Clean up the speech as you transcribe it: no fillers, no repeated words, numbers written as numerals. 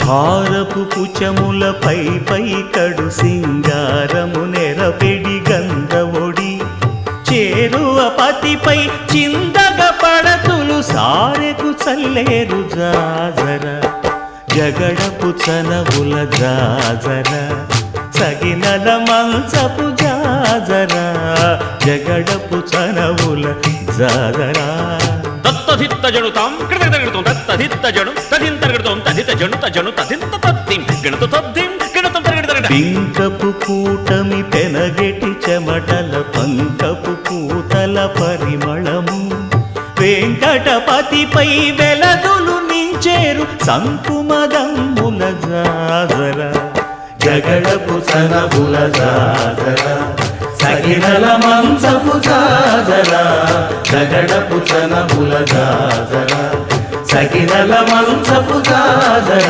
హారపు పుచములపై పై కడు సింగారము నెరపెడి గంధవొడి చేరువ పతిపై చిందగ పడతులు సారెకు చల్లేరు జాజర జగడపు చనవుల జాజర సగినల మంచపు జాజర జగడపు చనవుల జాజర తత్తధిత్త జడుతాం కృతగడతాం తత్తధిత్త జడు తదింతగడతాం తదిత జడు తజను తదింత తత్తిం గణత తద్దిం గణతం తరగడతరగడ పింకపు కూటమి పెనగెటి చెమటల పంకపు పూతల పరిమళము వెంకటపతిపై వెలదులు నించేరు సంకుమదమ్ముల జాజర జగడపు సనబుల జాజర సగినల మంచపు జాజర జగడపు సనబుల జాజర సగినల మంచపు జాజర